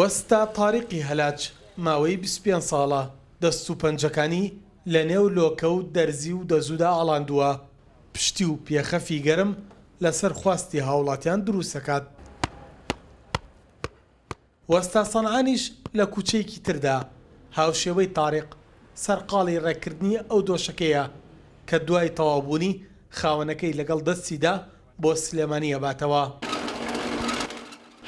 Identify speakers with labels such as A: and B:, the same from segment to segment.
A: وەستا تاریقی هەلاج ماوەی 25 ساڵە دەست و پەنجەکانی لە نێو لۆکە و دەرزی و دەزوودا ئاڵاندووە پشتی و پێخەفی گەرم لەسەر خواستی هاوڵاتیان دروستەکات. وەستا سەنعانیش لە کوچەیەکی تردا هاوشێوەی تاریق سەرقاڵی ڕێکردنی ئەو دۆشەکەیە کە دوای تەواوبوونی خاوەنەکەی لەگەڵ دەستیدا بۆ سلێمانی ئەباتەوە.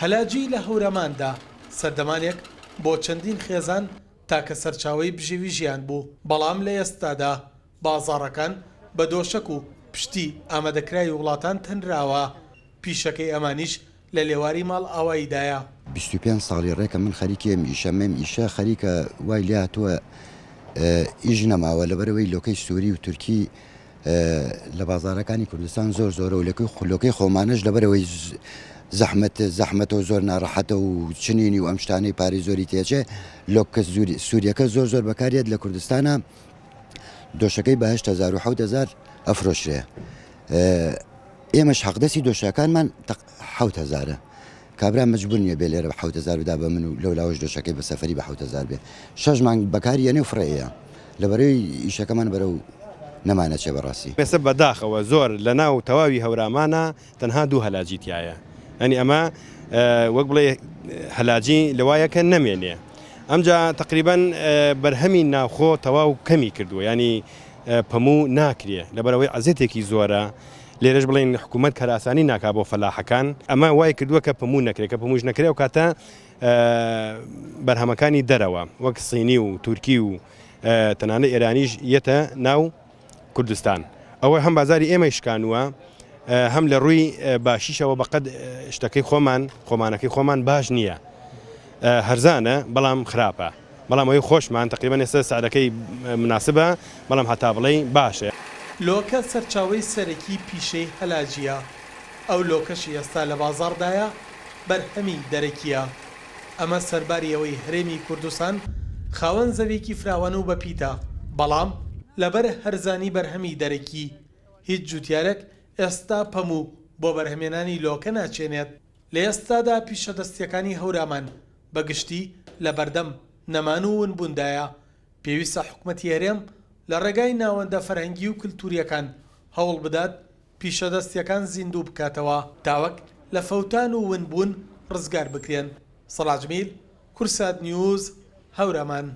A: هەلاجی لە هەورەماندا سەردەمانێک بۆ چەندین خێزان تاکە سەرچاوەی بژێوی ژیان بوو، بەڵام لە ئێستادا بازاڕەکان بە دۆشک و پشتی ئامادەکرای وڵاتان تەنراوە. پیشەکەی ئەمانیش لە لێواری ماڵ ئاواییدایە.
B: 25 ساڵی ڕێکە من خەریکێم ئیشەمێم ئیشە خەریکە وای لێ هاتووە ئیژ نەماوە لەبەرەوەی لۆکەی سووری و تورکی لە بازارەکانی کوردستان زۆر زۆرە و لۆکەی خۆمانش لەبەرەوەی زەحمەتەوە زۆر ناڕەحەتە و چنینی و ئەم شتانەی پارەی زۆری تێچێ لۆکە سووریەکە زۆر زۆر بەکارێت لە کوردستانە دۆشەکەی بە 8,000 ئەفرۆشرێ. ئێمەش حەقدەستی دۆشەکانمان 7,000 کابرا مەجبور نییە بێ لێرە بە 7,000 بدا بە من و لەو لاوەش دۆشەکەی بە سەفەری بە 7,000 بێ 6 مانگ بەکاری یەنێ و فڕەیە لەبەرەوەی ئیشەکەمان بەرەو نەمانەچێ بەڕاستی.
C: مێسە بەداخەوە زۆر لە ناو تەواوی هەورامانە تەنها دوو هەلاجی تایە، ئەنی ئەمە وەک بڵێ هەلاجی لەوایەکە نەمێنێ. ئەمجا تقریبان بەرهەمی ناوخۆ تەواو کەمی کردووە، ینی پەموو ناکرێ لەبەرەوەی عەزێتێکی زۆرە. لێرەش بڵێن حکوومەت کەراسانی ناکا بۆ فەلاحەکان، ئەمە وای کردووە کە پەموو نەکرێت، کە پەمووش نەکرێ و کاتە بەرهەمەکانی دەرەوە وەک سینی و تورکی و تەنانە ئێرانیش یەتە ناو کوردستان. ئەوەی هەم بازاری ئێمە شکانووە، هەم لە ڕووی باشیشەوە بەقەد شتەکەی خۆمانەکەی خۆمان باش نییە، هەرزانە بەڵام خراپە، بەڵام ئەوەی خۆشمان تقریبان ئێستا سعرەکەی مناسبە، بەڵام هەتا بڵێ باشە.
A: لۆکە سەرچاوەی سەرەکی پیشەی هەلاجیە. ئەو لۆکەشی ئێستا لە بازاڕدایە بەرهەمی دەرەکیە. ئەمە سەرباریەوەی هەرێمی کوردستان خاوەن زەویەکی فراوان و بەپیتە، بەڵام لەبەر هەرزانی بەرهەمی دەرەکی هیچ جوتیارێک ئێستا پەموو بۆ بەرهەمێنانی لۆکە ناچێنێت. لە ئێستادا پیشەدەستیەکانی هەورامان بەگشتی لە بەردەم نەمان و ونبووندایە. پێویستە حکوومەتی هەرێم لە ڕێگای ناوەندە فەرهەنگی و کلتوریەکان هەوڵ بدات پیشەدەستیەکان زیندوو بکاتەوە تاوەک لە فەوتان و ونبوون ڕزگار بکرێن. سەلاح جەمیل، کورسات نیوز، هەورامان.